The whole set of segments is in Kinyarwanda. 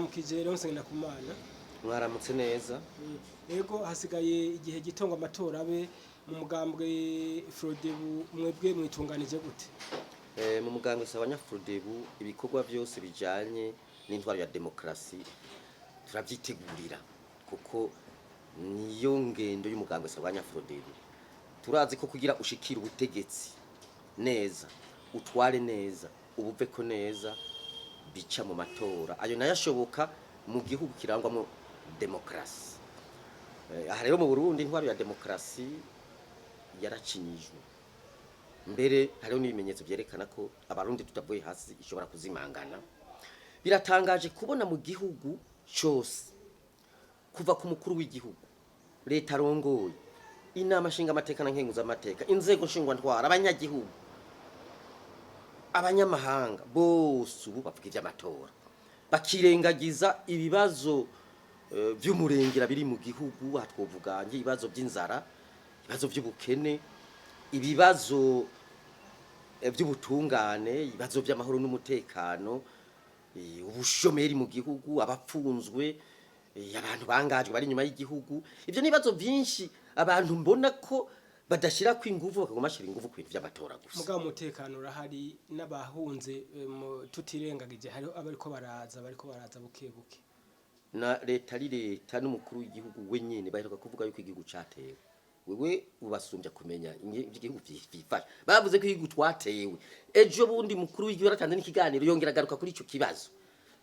ndabaramukije rero nsengena kumana mwaramutse neza. Yego hasigaye igihe gitongo amatora abe mu mugambwe Frodebu mwebwe mwitunganije gute? Mu mugambwe Sahwanya-Frodebu ibikorwa vyose bijanye n'intwaro ya demokarasi turavyitegurira kuko niyo ngendo y'umugambwe Sahwanya-Frodebu. Turazi ko kugira ushikira ubutegetsi neza, utware neza, ubuveko neza bica mu matora. Ayo nayashoboka mu gihugu kirangwamo demokarasi. Aha rero mu Burundi intwaro ya demokarasi yaracinyijwe. Mbere hariho n'ibimenyetso byerekana ko abarundi tutavuye hasi ishobora kuzimangana. Biratangaje kubona mu gihugu cyose kuva ku mukuru w'igihugu, leta rongoye, inama nshinga amateka na nkenguza amateka, inzego nshingwa ntwara, abanyagihugu, abanyamahanga bose ubu bavuga ivy'amatora, bakirengagiza ibibazo vy'umurengera biri mu gihugu. Aha twovuga ibibazo by'inzara, ibibazo by'ubukene, ibibazo by'ubutungane, ibibazo by'amahoro n'umutekano, ubushomeri mu gihugu, abapfunzwe, abantu bangajwe bari nyuma y'igihugu. Ivyo nibazo byinshi abantu mbona ko badashira ku inguvu, bakagoma shira inguvu ku bintu by'amatora gusa. Mugabo umutekano urahari n'abahunze tutirengagije hariho abariko baraza buke buke. Na leta n'umukuru w'igihugu wenyene baheruka kuvuga yuko igihugu catewe. Wewe ubasumbya kumenya igihugu vyifasha. Bavuze ko igihugu twatewe. Ejo bundi mukuru w'igihugu yaratanze n'ikiganiro yongera agaruka kuri ico kibazo.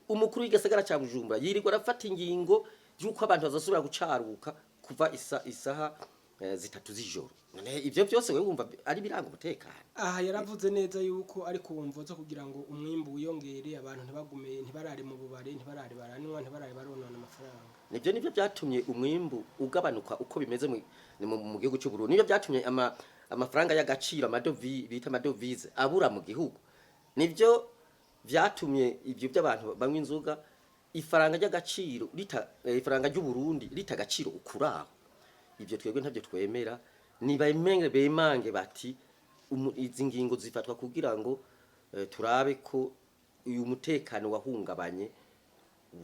Umukuru w'igisagara ca Bujumbura yirirwa arafata ingingo y'uko abantu bazosubira gucaruka kuva isaha 3 z'ijoro. None ivyo byose wewe wumva ari biranga umutekano. Aha yaravuze neza yuko ari kumvo zo kugira ngo umwimbu wiyongere, abantu ntibagume, ntibarare mu bubare, ntibarare baranwa, ntibarare baronona amafaranga. Nivyo byatumye umwimbu ugabanuka uko bimeze mu gihugu cy'u Burundi. Nivyo byatumye amafaranga y'agaciro bita amadovize abura mu gihugu. Nivyo byatumye ivyo by'abantu banywa inzoga, ifaranga ry'agaciro ifaranga ry'u Burundi ritagaciro ukuraho. Ivyo twebwe ntavyo twemera. Bemange bati izi ngingo zifatwa kugira ngo turabe ko uyu mutekano wahungabanye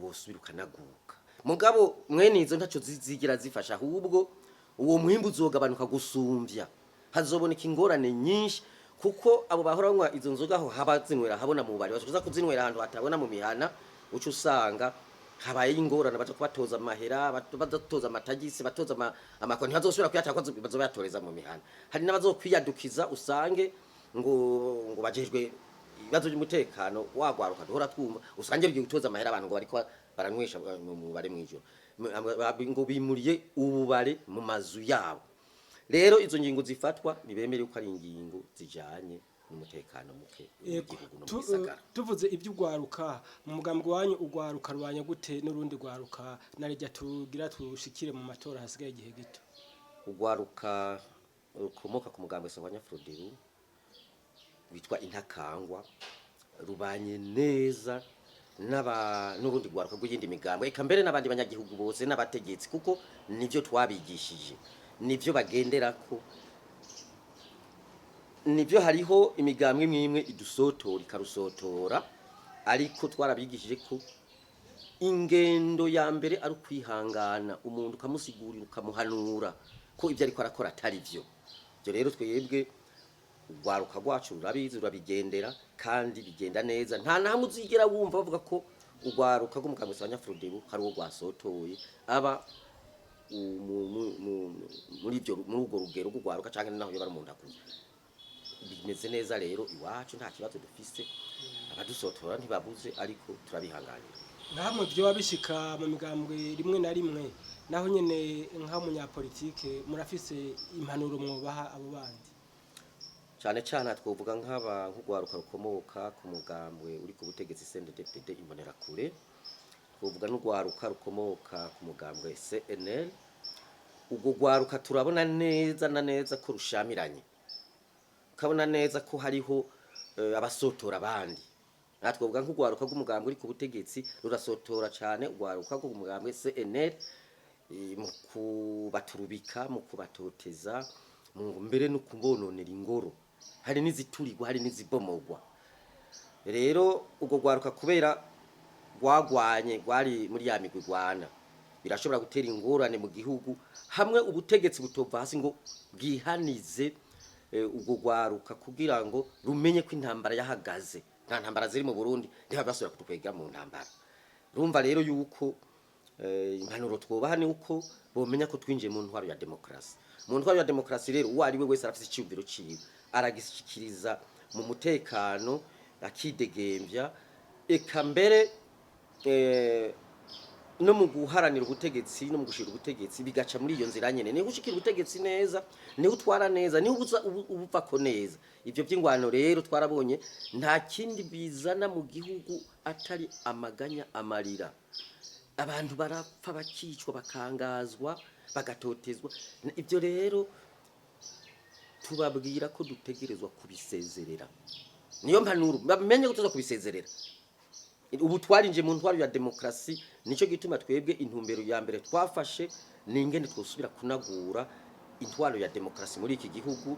wosubirukanaguka. Mugabo mwene izo ntaco zigira zifasha, ahubwo uwo mwimbu uzogabanuka gusumvya. Hazoboneka ingorane nyinshi kuko abo bahoranywa izo nzoga aho habazinwera habona mu bari basubiza kuzinwera ahantu hatabona mu mihana, uco usanga habaye ingorane baje kubatoza amahera, batoza amatagisi, batoza amakoni, hazosubira kuyataka bazobatoreza mu mihana. Hari n'abazokwiyadukiza usange ngo bajejwe ibibazo by'umutekano wagwaruka duhora twumva, usange bigiye gutoza amahera abantu ngo bariko baranywesha mu bare mwijoro, ngo bimuriye ububare mu mazu yabo. Rero izo ngingo zifatwa nibemere uko ari ingingo zijanye n'umutekano muke w'igihugu no musagara. Tuvuze iby'ugwaruka mu mugambwe wanyu, ugwaruka rubanya gute n'urundi gwaruka narejya tugira tushikire mu matora hasigaye igihe gito? Ugwaruka rukomoka ku mugambwe Sahwanya-Frodebu witwa intakangwa rubanye neza n'urundi gwaruka rw'iyindi migambwe, eka mbere n'abandi banyagihugu bose n'abategetsi, kuko nivyo twabigishije, nivyo bagenderako. Nivyo hariho imigambwe imwe idusotora ikarusotora, ariko twarabigishije ko ingendo ya mbere ari kwihangana, umuntu ukamusigurira ukamuhanura ko ivyo ariko arakora atari vyo. Byo rero twebwe ugwaruka rwacu rurabizi, rurabigendera kandi bigenda neza. Nta nahamwe uzigera wumva bavuga ko ugwaruka rw'umugambwe Sahwanya-Frodebu hari uwo rwasotoye aba muri urwo rugero rw'ugwaruka canke naho yo bari mu ndakuze. Bimeze neza rero iwacu nta kibazo dufise, abadusotora ntibabuze, ariko turabihanganira. Nahamwe byo wabishika mu migambwe rimwe na rimwe, naho nyene nk'amunyapolitike murafise impanuro mwobaha abo bandi? Cyane twovuga nk'ugwaruka rukomoka ku mugambwe uri ku butegetsi CNDD-FDD imbonerakure, twovuga n'ugwaruka rukomoka ku mugambwe CNL. Ubwo gwaruka turabona neza na neza ko rushamiranye, ukabona neza ko hariho abasotora abandi. Natwovuga nk'ugwaruka rw'umugambwe uri ku butegetsi rurasotora cyane ugwaruka rw'umugambwe CNL mu kubaturubika, mu kubatoteza, mu mbere no kubononera ingoro. Hari n'iziturigwa, hari n'izibomogwa. Rero ubwo gwaruka kubera gwagwanye gwari muri ya migwi gwana birashobora gutera ingorane mu gihugu hamwe ubutegetsi butova hasi ngo bwihanize ubwo gwaruka kugira ngo rumenye ko intambara yahagaze nta ntambara ziri mu Burundi ndiho basubira kutukwega mu ntambara rumva rero yuko impanuro twobaha ni uko bomenya ko twinjiye mu ntwaro ya demokarasi mu ntwaro ya demokarasi rero uwo ari we wese arafite icyubiro ciwe aragishyikiriza mu mutekano akidegembya eka mbere no mu guharanira ubutegetsi no mu gushira ubutegetsi bigaca muri iyo nzira nyene ni gushikira ubutegetsi neza ni utwara neza ni ubuva ko neza ivyo by'ingwano rero twarabonye nta kindi bizana mu gihugu atari amaganya amarira abantu barapfa bakicwa bakangazwa bagatotezwa ivyo rero tubabwira ko dutegerezwa kubisezerera niyo mpanuro bamenye gutoza kubisezerera ubu twarinje mu ntwaro ya demokarasi nico gituma twebwe intumbero ya mbere twafashe ningene twosubira kunagura intwaro ya demokarasi muri iki gihugu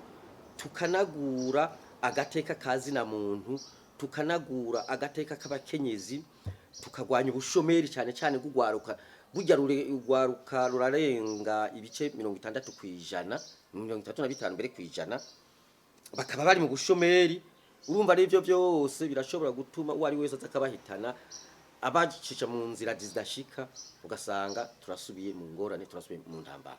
tukanagura agateka kazi na muntu tukanagura agateka k'abakenyezi tukagwanya ubushomeri cyane cyane gugwaruka burya rugwaruka rurarenga ibice 60% 35 mbere kwijana bakaba bari mu bushomeri urumva rivyo byose birashobora gutuma uwari wese atakabahitana abacica mu nzira zidashika ugasanga turasubiye mu ngorane turasubiye mu ntambara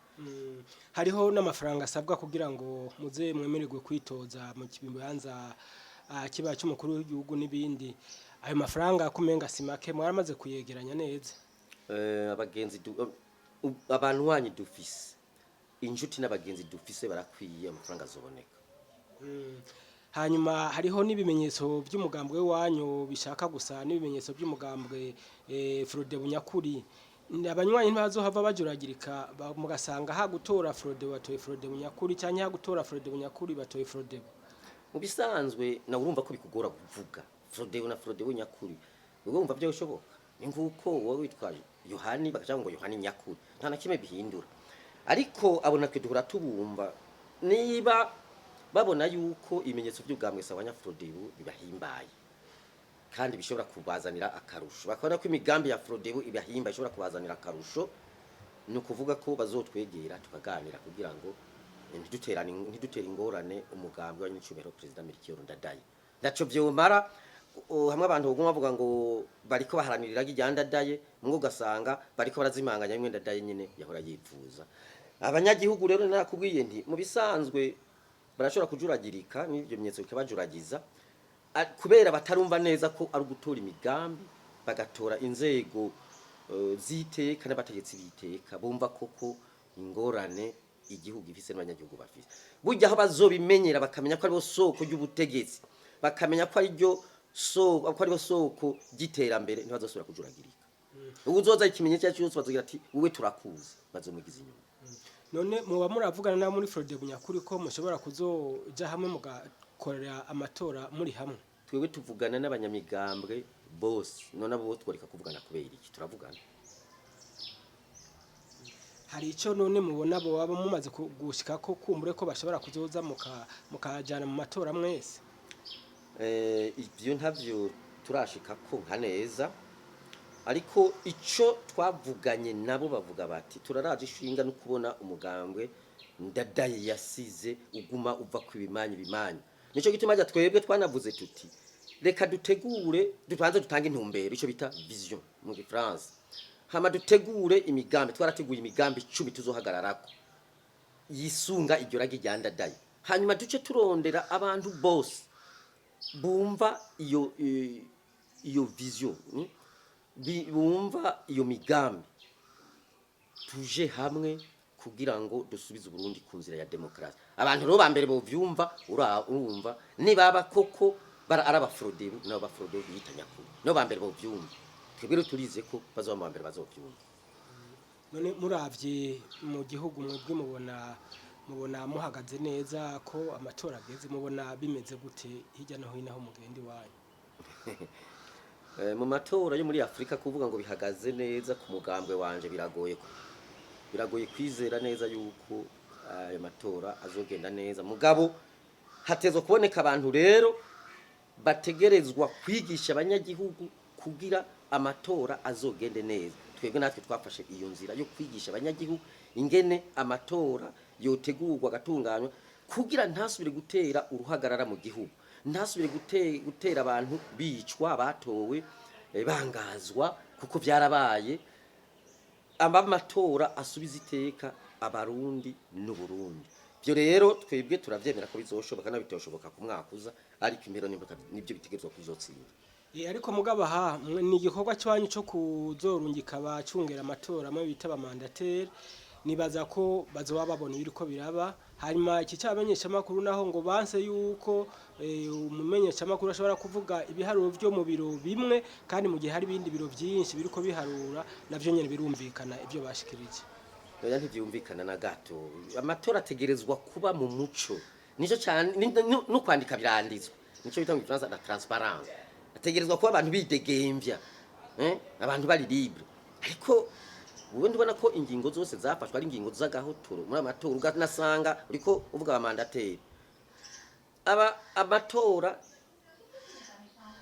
hariho n'amafaranga asabwa kugira ngo muze mwemererwe kwitoza mu kibanza kiba cy'umukuru w'igihugu n'ibindi ayo mafaranga kumenga simake mwaramaze kuyegeranya neza abagenzi abantu wanyu dufise injuti n'abagenzi dufise barakwiye amafaranga azoboneka hanyuma hariho n'ibimenyetso by'umugambwe wanyu bishaka gusa n'ibimenyetso by'umugambwe Frodebu nyakuri abanywanyi ntibazohava bajuragirika mugasanga ha gutora Frodebu batoye Frodebu nyakuri cyangwa ha gutora Frodebu nyakuri batoye Frodebu mu bisanzwe na urumva ko bikugora kuvuga Frodebu na Frodebu nyakuri urumva byo bishoboka imvuko wowe witwaje Yohani bakajya ngo Yohani nyakuri nta na kimwe bihindura ariko abona ko duhora tubumva niba babona yuko ibimenyetso by'ubwambwe Sahwanya-Frodebu bibahimbaye kandi bishobora kubazanira akarusho bakabona ko imigambi ya Frodebu ibahimba ishobora kubazanira akarusho no kuvuga ko bazotwegera tukaganira kugira ngo ntidutere ingorane umugambi wa nyicubero president Melchior Ndadaye ndaco byomara hamwe abantu baguma bavuga ngo bariko baharanirira Ndadaye ngo gasanga bariko barazimanganya imwe Ndadaye nyene yahora yifuza abanyagihugu rero nakubwiye nti mu bisanzwe barashobora kujuragirika n'ibyo bimenyetso bikabajuragiza kubera batarumva neza ko ari gutora imigambi bagatora inzego ziteka n'abategetsi biteka bumva koko ingorane igihugu ifise n'abanyagihugu bafise burya aho bazobimenyera bakamenya ko ari bo soko y'ubutegetsi bakamenya ko ari ryo soko giterambere ntibazosubira kujuragirika uzoza ikimenyetso cyose bazogira ati wowe turakuzi bazomugiza inyuma none muba muravugana na muri Frodebu nyakuri ko mushobora kuzoja hamwe mugakorera amatora muri hamwe twebwe tuvugana n'abanyamigambwe bose none abo tworeka kuvugana kubera iki turavugana hari ico none mubona bo baba mumaze gushika ko kumbure ko bashobora kuzoza mukajana mu matora mwese ibyo ntavyo turashika ko nka neza ariko ico twavuganye nabo bavuga bati turaraje ishinga no kubona umugambwe Ndadaye yasize uguma uva ku bimanyi nico gituma ajya twebwe twanavuze tuti reka dutegure dutanze dutange intumbero ico bita vision mu France hama dutegure imigambi twarateguye imigambi 10 tuzohagararako yisunga iryo ragi rya Ndadaye hanyuma duce turondera abantu bose bumva iyo vision bumva iyo migambi tuje hamwe kugira ngo dusubize Burundi ku nzira ya demokarasi abantu rero bambere bo vyumva urumva nibaba koko araba Frodebu nabo ba Frodebu yitanya ko no bambere bo vyumva twebwe turize ko bazoma bambere bazovyumva none muravye mu gihugu mwebwe mubona muhagaze neza ko amatora ageze mubona bimeze gute hirya no hino aho mugendi wanyu mu matora yo muri Afrika kuvuga ngo bihagaze neza ku mugambwe wanje biragoye kwizera neza yuko ayo matora azogenda neza mugabo hatezo kuboneka abantu rero bategerezwa kwigisha abanyagihugu kugira amatora azogende neza. Twebwe natwe twafashe iyo nzira yo kwigisha abanyagihugu ingene amatora yotegurwa agatunganywa kugira ntasubire gutera uruhagarara mu gihugu, ntasubire gutera abantu bicwa batowe bangazwa kuko byarabaye. Amatora asubiza iteka abarundi n'Uburundi. Byo rero twebwe turavyemera ko bizoshoboka nabitoshoboka ku mwaka uza, ariko impero nibyo bitegerezwa kuzotsinda. Ariko mugabaha ni igikorwa cyanyu cyo kuzorungika abacungera amatora amwe bita abamandateri, nibaza ko bazoba babona ibiriko biraba. Hanyuma iki cyabamenyesha makuru naho ngo banse yuko umumenyesha makuru ashobora kuvuga ibiharuro byo mu biro bimwe, kandi mu gihe hari ibindi biro byinshi biriko biharura navyo nyene birumvikana ibyo bashikirije. Oya ntivyumvikana na gato. Amatora ategerezwa kuba mu muco, nico cyane no kwandika biranditswe, nico bita mu Faransa la transparence. Ategerezwa kuba abantu bidegembya, abantu bari libre. Ariko ubundi ubona ko ingingo zose zafashwe ari ingingo z'agahotoro muri amatora, uganasanga uriko uvuga abamandateri. Amatora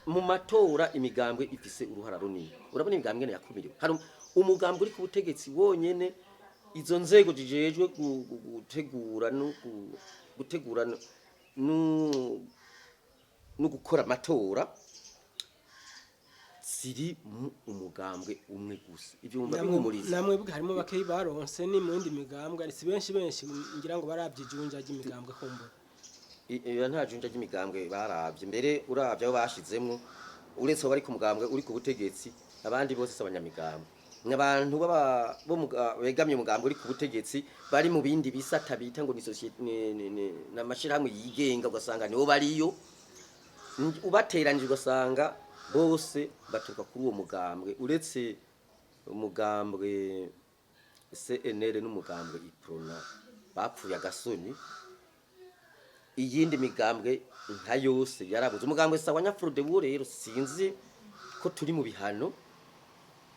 mu matora imigambwe ifise uruhara runini. Urabona imigambwe ne yakumiriwe. Hari umugambwe uri ku butegetsi wonyene, izo nzego zijejwe gutegura no gukora amatora siri mu umugambwe umwe gusa. Ivyo mumba bihumuriza. Namwe harimo bakeyi baronse ni mu yindi migambwe, ari benshi ngira ngo barabyijunja ry'imigambwe kumbura. Iyo nta junja ry'imigambwe baravye, mbere uravye aho bashizemwo uretse bari ku mugambwe uri ku butegetsi, abandi bose abanyamigambwe. N'abantu begamye umugambwe uri ku butegetsi bari mu bindi bisata bita ngo ni societe n'amashirahamwe yigenga, ugasanga nibo bariyo ubateranije, ugasanga bose baturuka kuri uwo mugambwe, uretse umugambwe CNL n'umugambwe Iprona bapfuye agasoni. Iyindi migambwe nka yose yarabuze. Umugambwe Sahwanya-Frodebu rero sinzi ko turi mu bihano,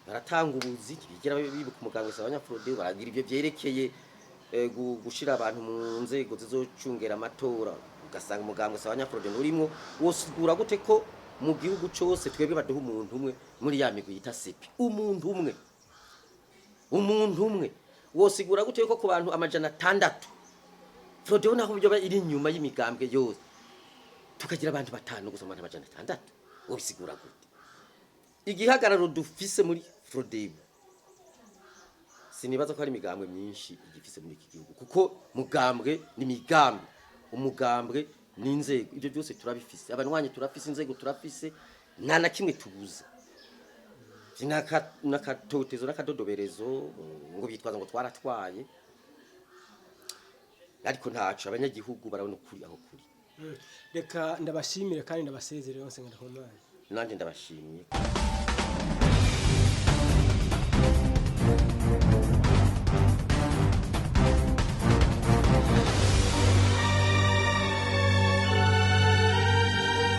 baratanga ubuzi bigira bibuka umugambwe Sahwanya-Frodebu, baragira ibyo byerekeye gushira abantu mu nzego zizocungera amatora, ugasanga umugambwe Sahwanya-Frodebu urimo wosigura gute ko mu gihugu cyose twebwe baduha umuntu umwe muri ya migwi yita sepi, umuntu umwe wosigura gute ko ku bantu 600 Frodebu naho byo iri inyuma y'imigambwe yose tukagira abantu 5 gusa mu 600, wobisigura gute? Igihagararo dufise muri Frodebu sinibaza ko ari imigambwe myinshi igifise muri iki gihugu, kuko mugambwe ni migambi, umugambwe n'inzego, ibyo byose turabifise, abanwanye turafise, inzego turafise, nta na kimwe tubuze. Nakatotezo n'akadodoberezo ngo bitwaza ngo twaratwaye, ariko ntaco abanyagihugu barabona ukuri aho kuri. Reka ndabashimire kandi ndabasezerere hose ngahumanye. Nanje ndabashimiye.